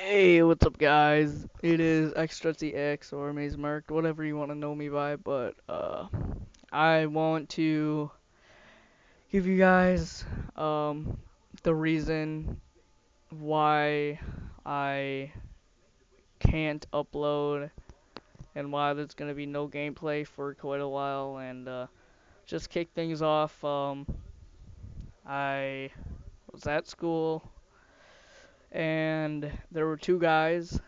Hey, what's up, guys? It is X or Maze Marked, whatever you want to know me by, but I want to give you guys um the reason why I can't upload and why there's gonna be no gameplay for quite a while, and just kick things off. I was at school and there were three guys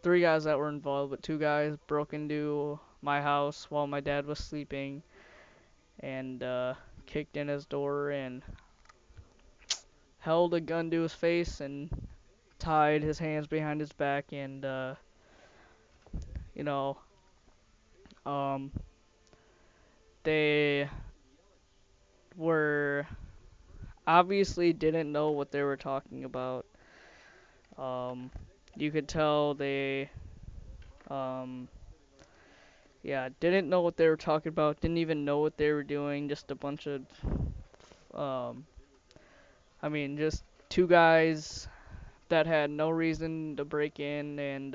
that were involved, but two guys broke into my house while my dad was sleeping and kicked in his door and held a gun to his face and tied his hands behind his back and you know um they were obviously didn't know what they were talking about. um you could tell they um yeah, didn't know what they were talking about, didn't even know what they were doing, just a bunch of um just two guys that had no reason to break in, and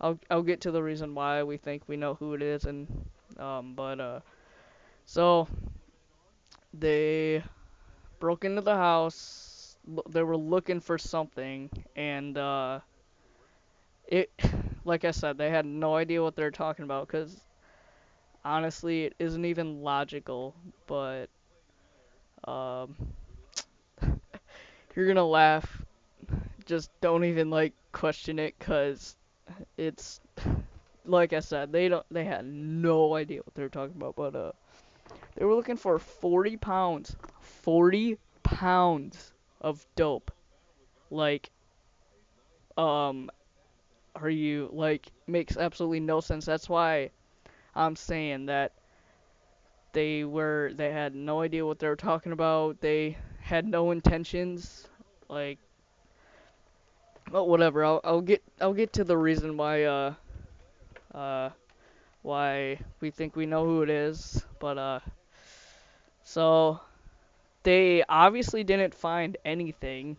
I'll get to the reason why we think we know who it is, and but so they broke into the house. They were looking for something, and it, like I said, they had no idea what they were talking about, because honestly, it isn't even logical. But um, you're gonna laugh. Just don't even like question it, cause it's like I said, they had no idea what they were talking about, but they were looking for 40 pounds. 40 pounds of dope. Like, um, are you, like, makes absolutely no sense. That's why I'm saying that they had no idea what they were talking about. They had no intentions. Like, well, whatever. I'll get to the reason uh, why we think we know who it is. But, so they obviously didn't find anything,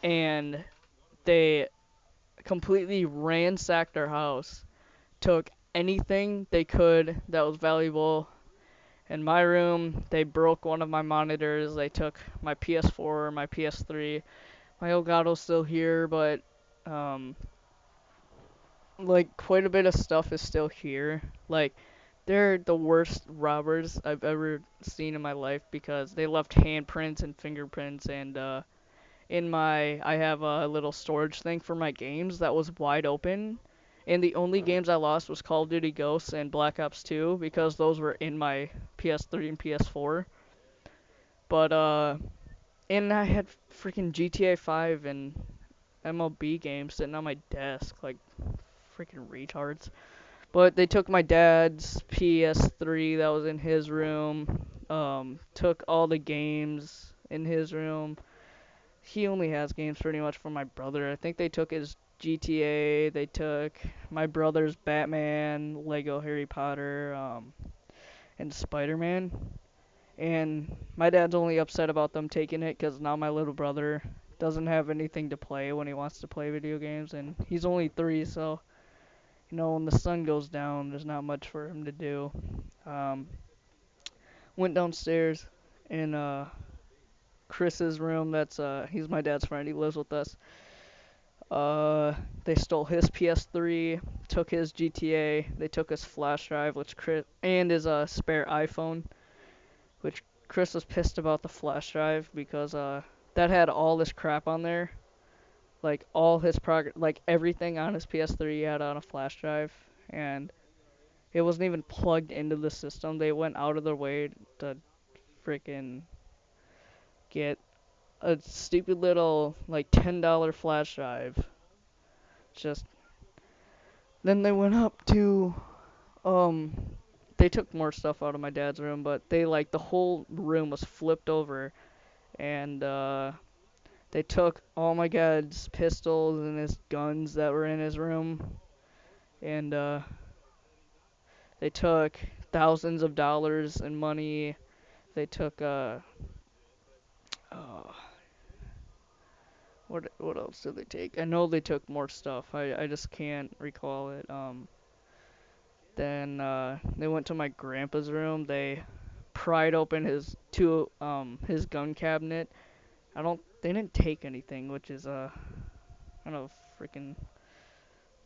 and they completely ransacked our house, took anything they could that was valuable. In my room, they broke one of my monitors, they took my PS4, my PS3. My Elgato's still here, but um, like, quite a bit of stuff is still here. Like, they're the worst robbers I've ever seen in my life, because they left handprints and fingerprints, and I have a little storage thing for my games that was wide open, and the only games I lost was Call of Duty Ghosts and Black Ops 2, because those were in my PS3 and PS4. But and I had freaking GTA 5 and MLB games sitting on my desk, like freaking retards. But they took my dad's PS3 that was in his room, took all the games in his room. He only has games pretty much for my brother. I think they took his GTA, they took my brother's Batman, Lego Harry Potter, and Spider-Man. And my dad's only upset about them taking it because now my little brother doesn't have anything to play when he wants to play video games, and he's only 3, so when the sun goes down, there's not much for him to do. Um, Went downstairs in Chris's room. He's my dad's friend. He lives with us. They stole his PS3, took his GTA, they took his flash drive, and his spare iPhone, which Chris was pissed about the flash drive because that had all this crap on there, like all his like everything on his PS3 he had on a flash drive, and it wasn't even plugged into the system. They went out of their way to freaking get a stupid little like $10 flash drive. Just then they went up to um they took more stuff out of my dad's room, but the whole room was flipped over, and they took all my dad's pistols and his guns that were in his room, and they took thousands of dollars in money. They took uh what else did they take? I know they took more stuff. I just can't recall it. Then they went to my grandpa's room. They pried open his gun cabinet. They didn't take anything, which is kind of freaking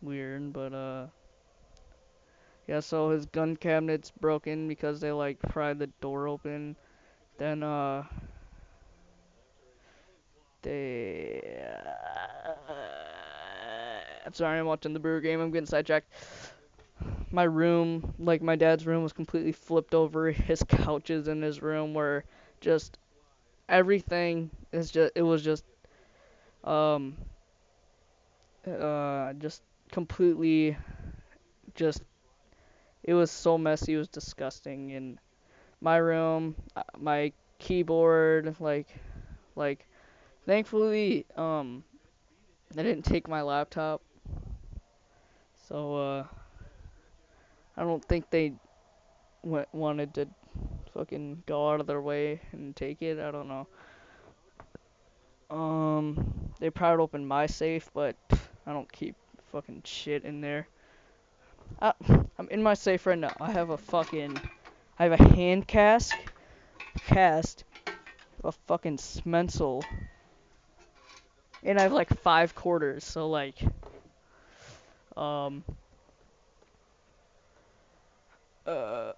weird, but yeah, so his gun cabinet's broken because they like pried the door open. Then they I'm sorry, I'm watching the Brewer game. I'm getting sidetracked. My room, like my dad's room, was completely flipped over. His couches in his room were just everything is just it was um just completely just it was so messy. It was disgusting. In my room, my keyboard, like thankfully they didn't take my laptop, so I don't think they wanted to fucking go out of their way and take it. I don't know. They probably opened my safe, but I don't keep fucking shit in there. Uh, I'm in my safe right now. I have a hand cast, a fucking smensel, and I have like 5 quarters. So like, um, uh,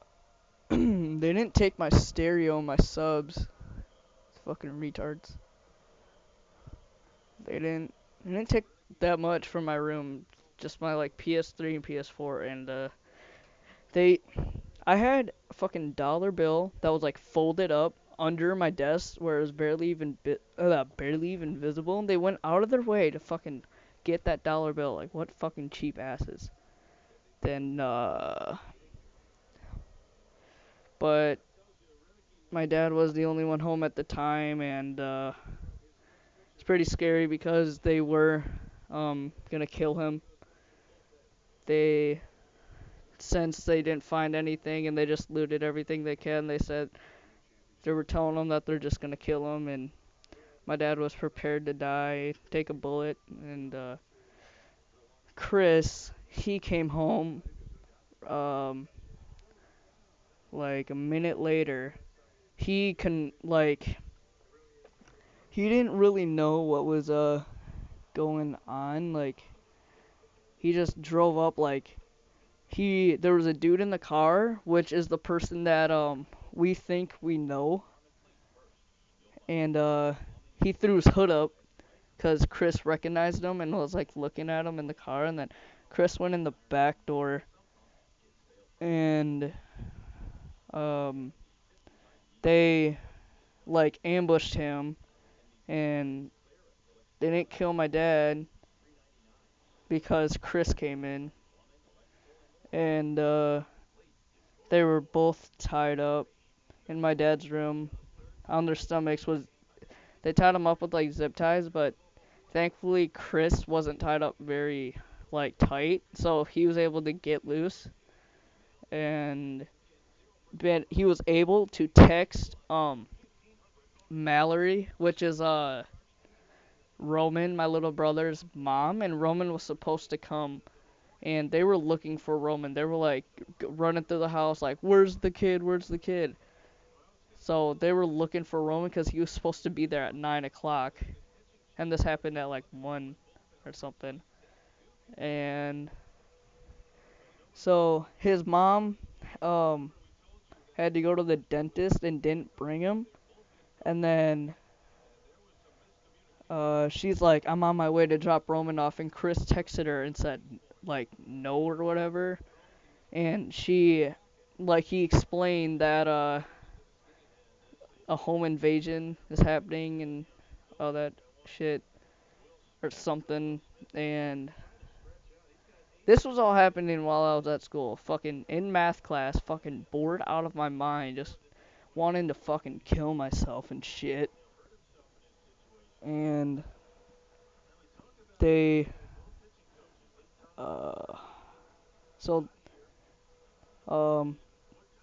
they didn't take my stereo, my subs. Fucking retards. They didn't. They didn't take that much from my room. Just my like PS3 and PS4, and they. I had a fucking dollar bill that was like folded up under my desk where it was barely even visible. And they went out of their way to fucking get that dollar bill. Like what fucking cheap asses. Then but my dad was the only one home at the time, and it's pretty scary because they were gonna kill him. They Since they didn't find anything and they just looted everything they can, they said they were telling him that they're just gonna kill him, and my dad was prepared to die, take a bullet, and Chris, he came home um like a minute later. He can like he didn't really know what was going on. Like he just drove up. Like he there was a dude in the car, which is the person that we think we know, and he threw his hood up because Chris recognized him and was like looking at him in the car, and then Chris went in the back door, and um they like ambushed him, and they didn't kill my dad because Chris came in, and they were both tied up in my dad's room on their stomachs. Was They tied them up with like zip ties, but thankfully Chris wasn't tied up very like tight, so he was able to get loose, and he was able to text Mallory, which is Roman, my little brother's mom, and Roman was supposed to come, and they were looking for Roman. They were like running through the house like, "Where's the kid? Where's the kid?" So they were looking for Roman because he was supposed to be there at 9 o'clock, and this happened at like 1 or something. And so his mom um had to go to the dentist and didn't bring him, and then she's like, "I'm on my way to drop Roman off," and Chris texted her and said like no or whatever, and he explained that a home invasion is happening and all that shit or something, and this was all happening while I was at school, fucking in math class, fucking bored out of my mind, just wanting to fucking kill myself and shit. And they uh so um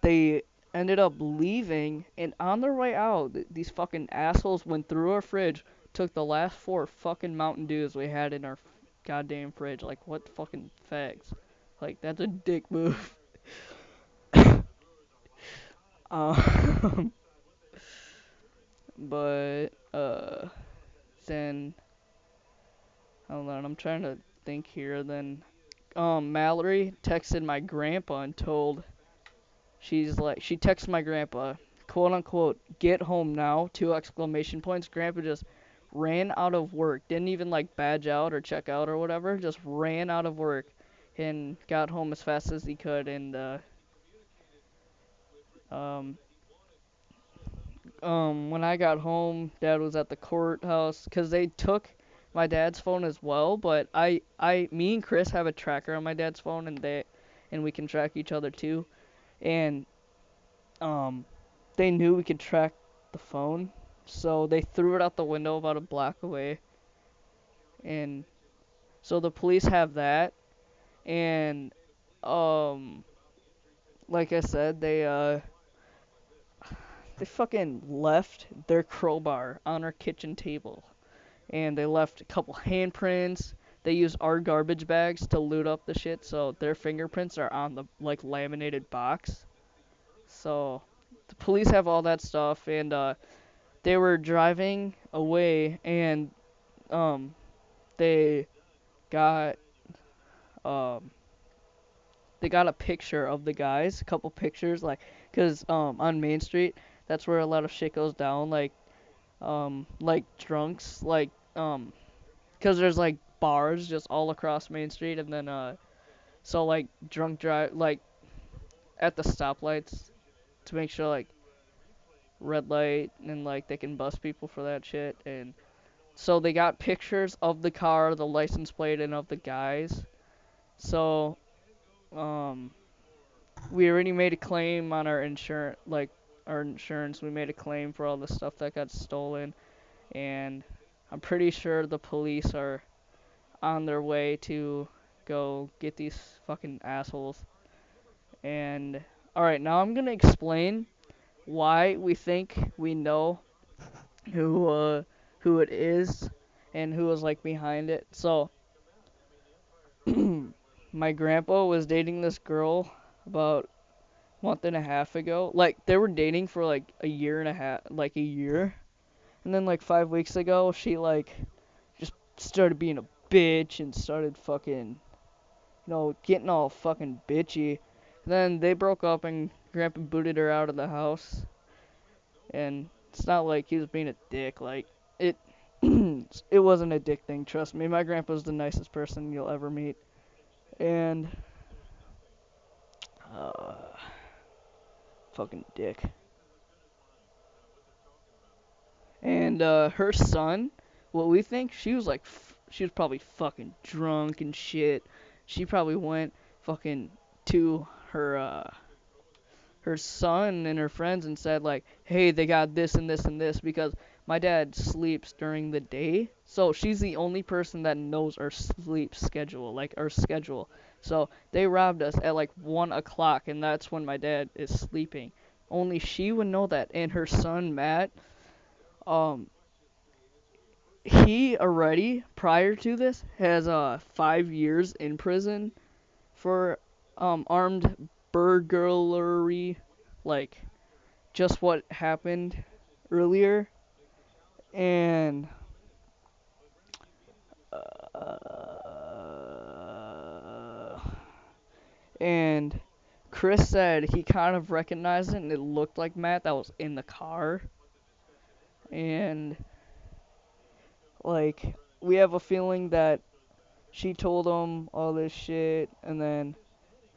they ended up leaving, and on their way out, these fucking assholes went through our fridge, took the last 4 fucking Mountain Dews we had in our goddamn fridge. Like, what fucking fags? Like, that's a dick move. um, but, then, hold on, I'm trying to think here. Then, Mallory texted my grandpa and told, she texted my grandpa, quote unquote, get home now, 2 exclamation points. Grandpa just ran out of work, didn't even like badge out or check out or whatever, just ran out of work and got home as fast as he could. And, um, when I got home, Dad was at the courthouse, 'cause they took my dad's phone as well, but me and Chris have a tracker on my dad's phone, and we can track each other too. And, they knew we could track the phone, so they threw it out the window about a block away. And so the police have that, and, um, like I said, they fucking left their crowbar on our kitchen table. And they left a couple handprints. They used our garbage bags to loot up the shit, so their fingerprints are on the, like, laminated box. So the police have all that stuff, and they were driving away, and they got um they got a picture of the guys, a couple pictures, like, 'cause on Main Street, that's where a lot of shit goes down, like drunks, like, 'cause there's like bars just all across Main Street, and then so like drunk drive, like, at the stoplights, to make sure, like, red light, and like they can bust people for that shit. And so they got pictures of the car, the license plate, and of the guys. So um we already made a claim on our insurance, like our insurance. We made a claim for all the stuff that got stolen, and I'm pretty sure the police are on their way to go get these fucking assholes. And alright, now I'm gonna explain why we think we know who it is and who was like behind it. So my grandpa was dating this girl about month and a half ago. Like, they were dating for like a year and a half, like a year. And then like 5 weeks ago, she like just started being a bitch and started fucking, getting all fucking bitchy. Then they broke up and Grandpa booted her out of the house. And it's not like he was being a dick. Like, it, it wasn't a dick thing. Trust me. My grandpa's the nicest person you'll ever meet. And, uh, fucking dick. And her son, what we think, she was like, she was probably fucking drunk and shit. She probably went fucking to her son and her friends and said like, hey, they got this and this and this, because my dad sleeps during the day. So she's the only person that knows our sleep schedule, like our schedule. So they robbed us at like 1 o'clock, and that's when my dad is sleeping. Only she would know that. And her son, Matt, um, he already, prior to this, has 5 years in prison for armed burglary, like just what happened earlier. And and Chris said he kind of recognized it, and it looked like Matt that was in the car. And like, we have a feeling that she told him all this shit, and then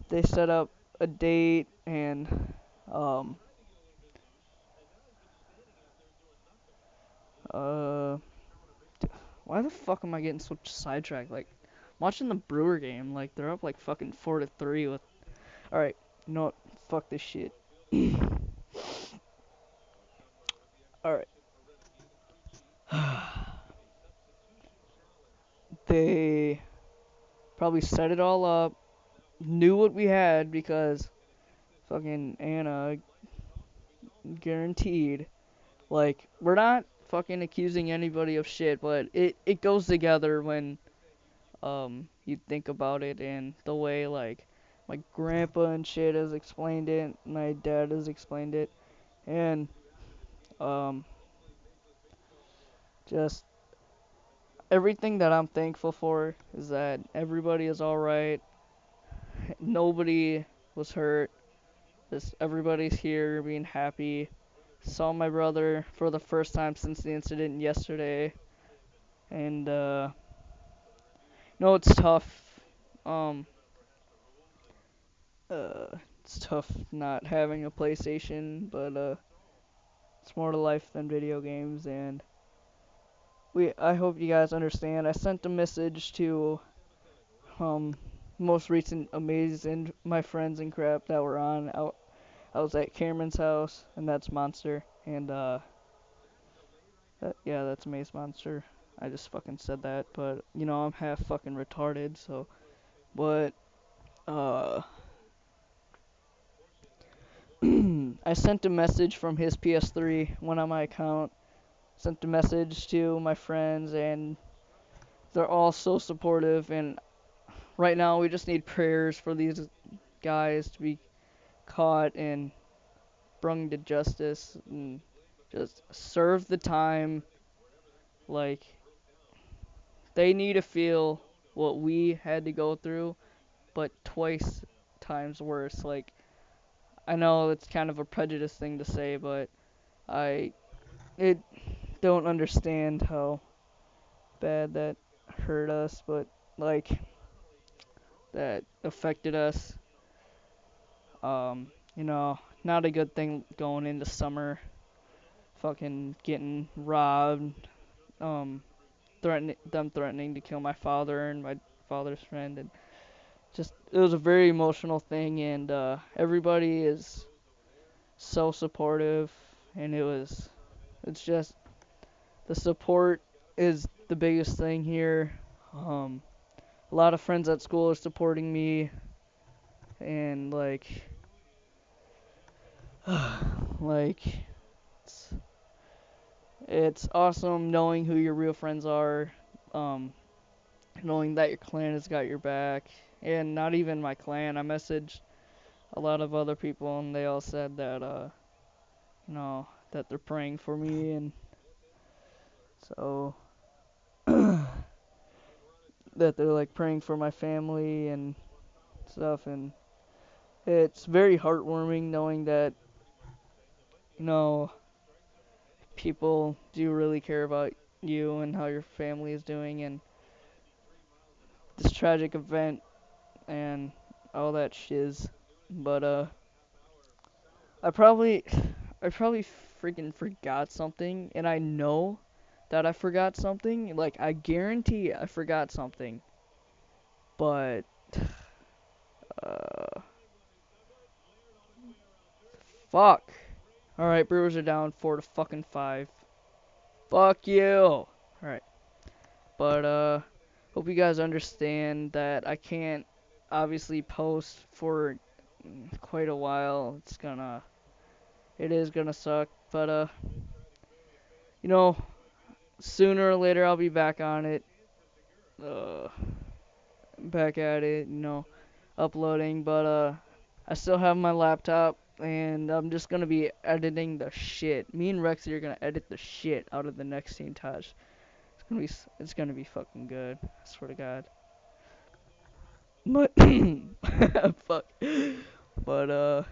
they set up a date. And um uh why the fuck am I getting so sidetracked? Like, I'm watching the Brewer game, like they're up like fucking 4-3 with. Alright, you know what? Fuck this shit. Alright. They probably set it all up, knew what we had, because fucking Anna guaranteed. Like, we're not fucking accusing anybody of shit, but it goes together when you think about it, and the way like my grandpa and shit has explained it, my dad has explained it, and um just everything that I'm thankful for is that everybody is alright, nobody was hurt, just everybody's here being happy. Saw my brother for the first time since the incident yesterday, and no, it's tough. Um, it's tough not having a PlayStation, but it's more to life than video games, and I hope you guys understand. I sent a message to um most recent amazing my friends and crap that were on. I was at Cameron's house, and that's Monster, and yeah, that's Maze Monster. I just fucking said that, but you know I'm half fucking retarded, so but uh I sent a message from his PS3, went on my account, sent a message to my friends, and they're all so supportive. And right now, we just need prayers for these guys to be caught and brought to justice and just serve the time. Like, they need to feel what we had to go through, but twice times worse. Like, I know it's kind of a prejudice thing to say, but I it don't understand how bad that hurt us, but like that affected us. You know, not a good thing going into summer. Fucking getting robbed. Um, threatening to kill my father and my father's friend, and just it was a very emotional thing. And everybody is so supportive, and it's just the support is the biggest thing here. Um, a lot of friends at school are supporting me, and like it's, it's awesome knowing who your real friends are, um, knowing that your clan has got your back, and not even my clan. I messaged a lot of other people, and they all said that you know that they're praying for me, and so that they're like praying for my family and stuff, and it's very heartwarming knowing that you know people do really care about you and how your family is doing, and this tragic event and all that shiz. But I probably I probably freaking forgot something, and I know that I forgot something. Like I guarantee I forgot something. But uh fuck. All right, Brewers are down 4-5. Fuck you. All right. But hope you guys understand that I can't obviously post for quite a while. It is gonna suck, but you know, sooner or later I'll be back on it. Uh, back at it, you know, uploading, but I still have my laptop, and I'm just gonna be editing the shit. Me and Rexy are gonna edit the shit out of the next scene touch. It's gonna be fucking good. I swear to God. But fuck. But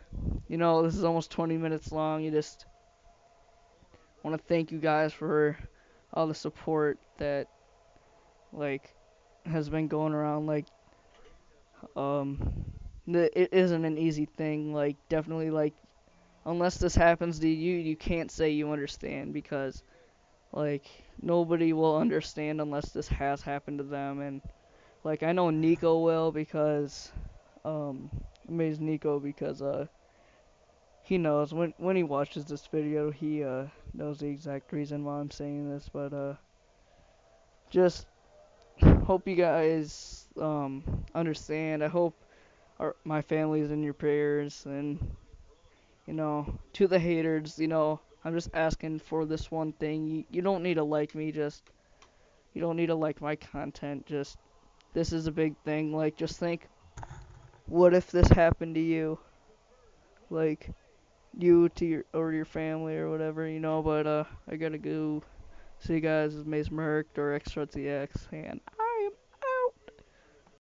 you know, this is almost 20 minutes long. You just want to thank you guys for all the support that like has been going around. Like um, it isn't an easy thing. Like definitely like unless this happens to you, you can't say you understand because like nobody will understand unless this has happened to them. And like I know Nico will because amazed Nico because he knows when he watches this video, he knows the exact reason why I'm saying this. But just hope you guys understand. I hope my family's in your prayers, and you know, to the haters, you know, I'm just asking for this one thing. You don't need to like me, just you don't need to like my content. Just this is a big thing. Like just think, what if this happened to you? Like you to your family or whatever, But I gotta go. See you guys. This is Mace Merc or X and